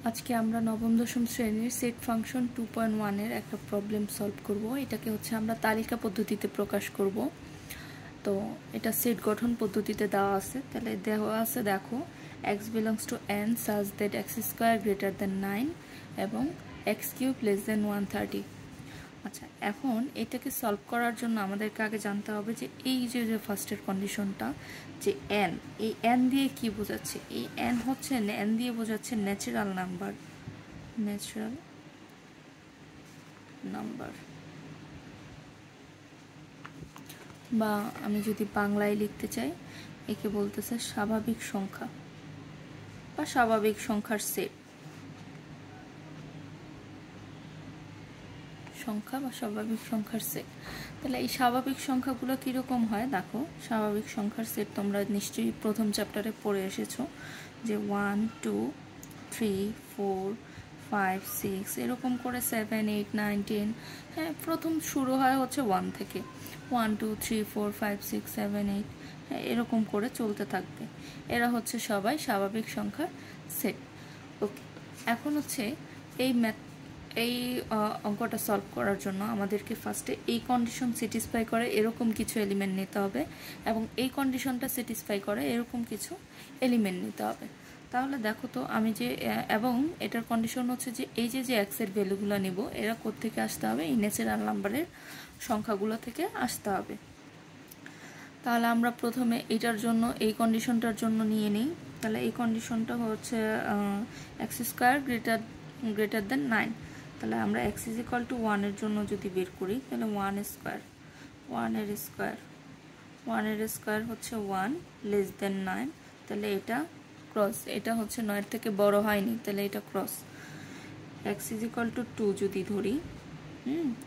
আজকে আমরা নবম দশম শ্রেণীর সেট ফাংশন 2.1 এর একটা প্রবলেম সলভ করব। এটাকে হচ্ছে আমরা তালিকা পদ্ধতিতে প্রকাশ করব। তো এটা সেট গঠন পদ্ধতিতে দেওয়া আছে। তাহলে দেওয়া আছে, দেখো x belongs to n such that x square greater than 9 এবং x cube less than 130। আচ্ছা, এখন এটাকে সলভ করার জন্য আমাদেরকে আগে জানতে হবে যে এই যে ফার্স্টের কন্ডিশনটা, যে n, এই n দিয়ে কি বোঝাচ্ছে? এই n হচ্ছে n দিয়ে বোঝাচ্ছে ন্যাচারাল নাম্বার, ন্যাচারাল নাম্বার, বা আমি যদি বাংলায় লিখতে চাই একে বলতেছে স্বাভাবিক সংখ্যা বা স্বাভাবিক সংখ্যার সেট, সংখ্যা বা স্বাভাবিক সংখ্যার সেট। তাহলে এই স্বাভাবিক সংখ্যাগুলো কীরকম হয় দেখো। স্বাভাবিক সংখ্যার সেট তোমরা নিশ্চয়ই প্রথম চ্যাপ্টারে পড়ে এসেছো, যে 1 2 3 4 5 6 এরকম করে 7 8 9 10। হ্যাঁ, প্রথম শুরু হয় হচ্ছে 1 থেকে, 1 2 3 4 5 6 7 8। হ্যাঁ, এরকম করে চলতে থাকবে। এরা হচ্ছে সবাই স্বাভাবিক সংখ্যার সেট। ওকে, এখন হচ্ছে এই অঙ্কটা সলভ করার জন্য আমাদেরকে ফার্স্টে এই কন্ডিশন স্যাটিসফাই করে এরকম কিছু এলিমেন্ট নিতে হবে এবং এই কন্ডিশনটা স্যাটিসফাই করে এরকম কিছু এলিমেন্ট নিতে হবে। তাহলে দেখো তো আমি যে, এবং এটার কন্ডিশন হচ্ছে যে এই যে এক্সের ভ্যালুগুলো নেব এরা কোত্থেকে আসতে হবে? এই ন্যাচারাল নাম্বারের সংখ্যাগুলো থেকে আসতে হবে। তাহলে আমরা প্রথমে এটার জন্য এই কন্ডিশনটার জন্য নিয়ে নিই। তাহলে এই কন্ডিশনটা হচ্ছে এক্স স্কোয়ার গ্রেটার দেন 9। তাহলে আমরা x = 1 এর জন্য যদি বের করি তাহলে 1 স্কোয়ার, 1 এর স্কোয়ার, 1 এর স্কোয়ার হচ্ছে 1 লেস দেন 9। তাহলে এটা ক্রস, এটা হচ্ছে 9 এর থেকে বড় হয়নি, তাহলে এটা ক্রস। x = 2 যদি ধরি,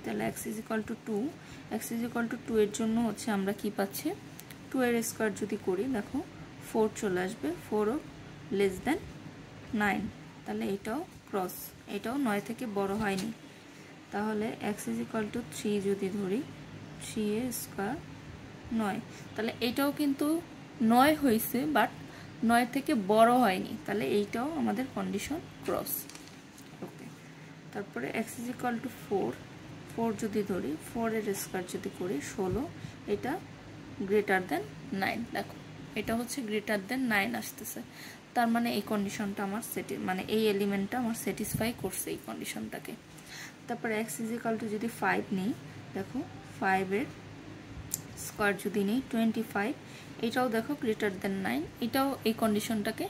তাহলে x = 2, x = 2 এর জন্য হচ্ছে আমরা কি পাচ্ছি? 2 এর স্কোয়ার যদি করি দেখো 4 চলে আসবে, 4 লেস দেন 9। তাহলে এটাও ক্রস, এটাও 9 থেকে বড় হয়নি। তাহলে x = 3 যদি ধরি, 3 এর স্কোয়ার 9। তাহলে এটাও কিন্তু 9 হয়েছে, বাট 9 থেকে বড় হয়নি। তাহলে এইটাও আমাদের কন্ডিশন ক্রস। ওকে, তারপরে x = 4, 4 যদি ধরি, 4 এর স্কোয়ার যদি করি 16, এটা গ্রেটার দেন 9। দেখো এটা হচ্ছে গ্রেটার দেন 9 আসতেছে। তার মানে এই কন্ডিশনটা আমার মানে এই এলিমেন্টটা আমার স্যাটিসফাই করছে এই কন্ডিশনটাকে। তারপরে x = যদি 5 নিই, দেখো 5 এর স্কোয়ার যদি নিই 25, এটাও দেখো গ্রেটার দেন 9, এটাও এই কন্ডিশনটাকে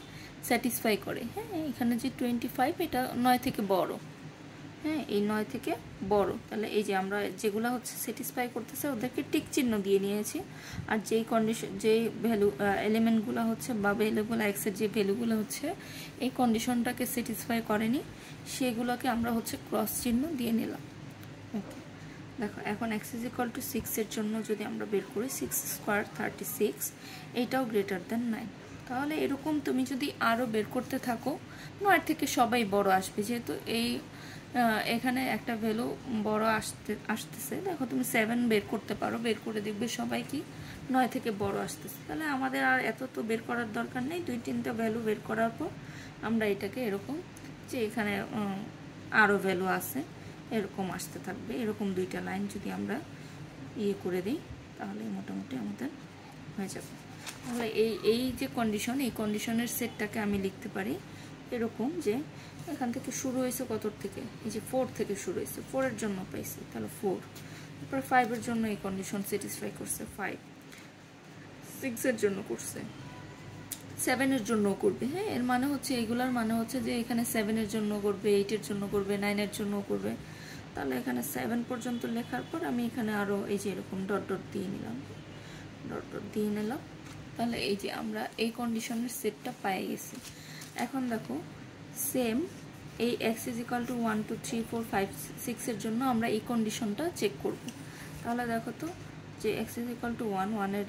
স্যাটিসফাই করে। হ্যাঁ, এখানে যে 25 এটা 9 থেকে বড়। হ্যাঁ, এই 9 থেকে বড়। তাহলে এই যে আমরা যেগুলো হচ্ছে স্যাটিসফাই করতেছে ওদেরকে টিক চিহ্ন দিয়ে নিয়েছি। আর যেই কন্ডিশন, যেই ভ্যালু এলিমেন্টগুলো হচ্ছে বা ভ্যালুগুলো এক্সের যে ভ্যালুগুলো হচ্ছে এই কন্ডিশনটাকে স্যাটিসফাই করেনি, সেগুলোকে আমরা হচ্ছে ক্রস চিহ্ন দিয়ে নিলাম। ওকে, দেখো এখন x = 6 এর জন্য যদি আমরা বের করি 6 স্কোয়ার 36, এইটাও গ্রেটার দেন 9। তাহলে এরকম তুমি যদি আরও বের করতে থাকো, 9 থেকে সবাই বড় আসবে। যেহেতু এই এখানে একটা ভ্যালু বড় আসতেছে, দেখো তুমি 7 বের করতে পারো, বের করে দেখবে সবাই কি 9 থেকে বড় আসতেছে। তাহলে আমাদের আর এত তো বের করার দরকার নেই। 2-3টা ভ্যালু বের করার পর আমরা এটাকে এরকম, যে এখানে আরও ভ্যালু আছে এরকম আসতে থাকবে। এরকম 2টা লাইন যদি আমরা ইয়ে করে দিই তাহলে মোটামুটি আমাদের হয়ে যাবে। তাহলে এই যে কন্ডিশন, এই কন্ডিশনের সেটটাকে আমি লিখতে পারি এরকম, যে এখান থেকে শুরু হয়েছে কত থেকে? এই যে 4 থেকে শুরু হয়েছে, 4 এর জন্য পাইছি, তাহলে 4। তারপরে 5 এর জন্য এই কন্ডিশন স্যাটিসফাই করছে 5, 6 এর জন্য করছে, 7 এর জন্য করবে। হ্যাঁ, এর মানে হচ্ছে এইগুলার মানে হচ্ছে যে এখানে 7 এর জন্য করবে, 8 এর জন্য করবে, 9 এর জন্য করবে। তাহলে এখানে 7 পর্যন্ত লেখার পর আমি এখানে আরও এই যে এরকম ডট ডট দিয়ে নিলাম, ডট ডট দিয়ে নিলাম। তাহলে এই যে আমরা এই কন্ডিশনের সেটটা পেয়ে গেছি। এখন দেখো সেম এই x = 1 2 3 4 5 6 এর জন্য আমরা এই কন্ডিশনটা চেক করব। তাহলে দেখো তো, যে x = 1, 1 এর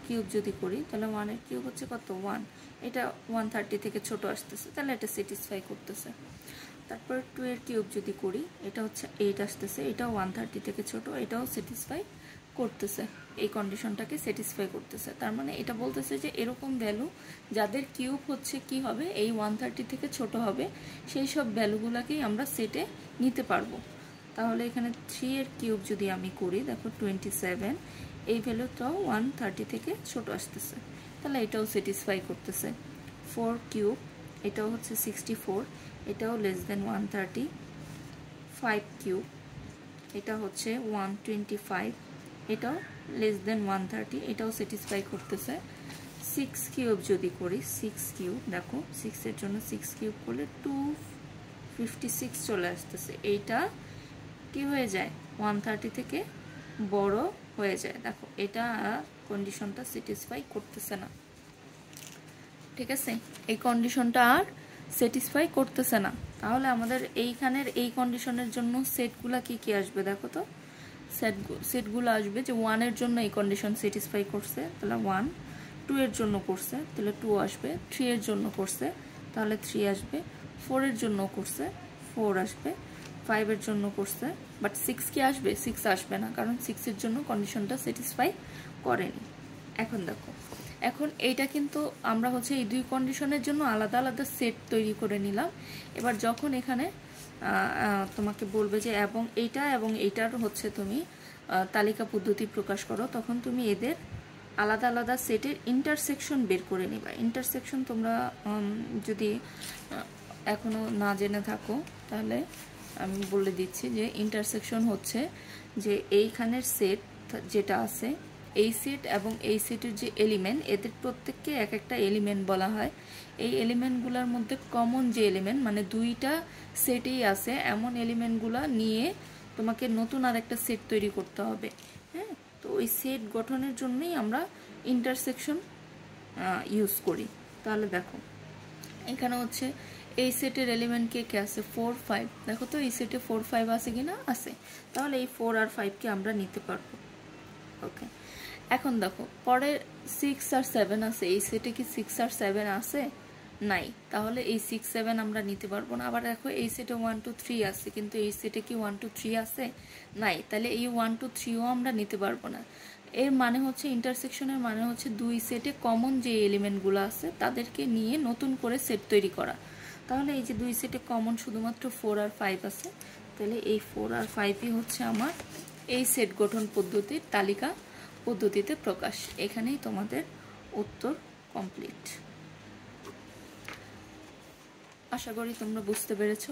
কিউব যদি করি তাহলে 1 এর কিউব হচ্ছে কত? 1। এটা 130 থেকে ছোট আসতেছে, তাহলে এটা স্যাটিসফাই করতেছে। তারপর 2 এর কিউব যদি করি, এটা হচ্ছে 8 আসতেছে, এটাও 130 থেকে ছোট, এটাও স্যাটিসফাই করতেছে, এই কন্ডিশনটাকে স্যাটিসফাই করতেছে। তার মানে এটা বলতেছে যে এরকম ভ্যালু যাদের কিউব হচ্ছে কি হবে, এই 130 থেকে ছোট হবে, সেই সব ভ্যালুগুলোকেই আমরা সেটে নিতে পারবো। তাহলে এখানে 3 এর কিউব যদি আমি করি, দেখো 27, এই ভ্যালুটাও 130 থেকে ছোট আসতেছে, তাহলে এটাও স্যাটিসফাই করতেছে। 4 কিউব, এটাও হচ্ছে 64, এটাও লেস দেন 130। 5 কিউব, এটা হচ্ছে 125, এটাও লেস দেন 130, এটাও স্যাটিসফাই করতেছে। 6 কিউব যদি করি, 6 কিউব দেখো 6 এর জন্য 6 কিউব করলে 256 চলে আসতেছে, এইটা কি হয়ে যায় 130 থেকে বড় হয়ে যায়। দেখো এটা কন্ডিশনটা স্যাটিসফাই করতেছে না, ঠিক আছে, এই কন্ডিশনটা আর স্যাটিসফাই করতেছে না। তাহলে আমাদের এইখানের এই কন্ডিশনের জন্য সেটগুলা কি কি আসবে দেখো তো, সেটগুলো আসবে যে 1 এর জন্য এই কন্ডিশন স্যাটিসফাই করছে, তাহলে 1, 2 এর জন্য করছে তাহলে 2 আসবে, 3 এর জন্য করছে তাহলে 3 আসবে, 4 এর জন্য করছে 4 আসবে, 5 এর জন্য করছে, বাট 6 কি আসবে, 6 আসবে না, কারণ 6 এর জন্য কন্ডিশনটা স্যাটিসফাই করেনি। এখন দেখো, এখন এইটা কিন্তু আমরা হচ্ছে এই দুই কন্ডিশনের জন্য আলাদা আলাদা সেট তৈরি করে নিলাম। এবার যখন এখানে তোমাকে বলবে যে এবং এইটার হচ্ছে তুমি তালিকা পদ্ধতি প্রকাশ করো, তখন তুমি এদের আলাদা আলাদা সেটের ইন্টারসেকশন বের করে নিবা। ইন্টারসেকশন তোমরা যদি এখনো না জেনে থাকো তাহলে আমি বলে দিচ্ছি যে ইন্টারসেকশন হচ্ছে যে এইখানের সেট যেটা আছে, এই সেট এবং এই সেটের যে এলিমেন্ট, এদের প্রত্যেককে এক একটা এলিমেন্ট বলা হয়। এই এলিমেন্টগুলোর মধ্যে কমন যে এলিমেন্ট, মানে দুইটা সেটেই আছে এমন এলিমেন্টগুলো নিয়ে তোমাকে নতুন আর একটা সেট তৈরি করতে হবে। হ্যাঁ, তো ওই সেট গঠনের জন্যই আমরা ইন্টারসেকশন ইউজ করি। তাহলে দেখো এখানে হচ্ছে এই সেটের এলিমেন্ট কে কে আছে, 4, 5, দেখো তো এই সেটে 4, 5 আছে কিনা, আছে, তাহলে এই 4 আর 5কে আমরা নিতে পারবো। ওকে, এখন দেখো পরে 6 আর 7 আছে, এই সেটে কি 6 আর 7 আছে, নাই, তাহলে এই 6, 7 আমরা নিতে পারবো না। আবার দেখো এই সেটে 1, 2, 3 আছে, কিন্তু এই সেটে কি 1, 2, 3 আছে, নাই, তাহলে এই 1, 2, 3ও আমরা নিতে পারবো না। এর মানে হচ্ছে ইন্টারসেকশনের মানে হচ্ছে দুই সেটে কমন যে এলিমেন্টগুলো আছে তাদেরকে নিয়ে নতুন করে সেট তৈরি করা। তাহলে এই যে দুই সেটে কমন শুধুমাত্র 4 আর 5 আছে, তাহলে এই 4 আর 5ই হচ্ছে আমার এই সেট গঠন পদ্ধতির তালিকা পদ্ধতিতে প্রকাশ। এখানেই তোমাদের উত্তর কমপ্লিট। আশা করি তোমরা বুঝতে পেরেছো।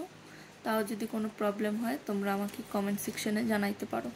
তাও যদি কোনো প্রবলেম হয় তোমরা আমাকে কমেন্ট সেকশনে জানাইতে পারো।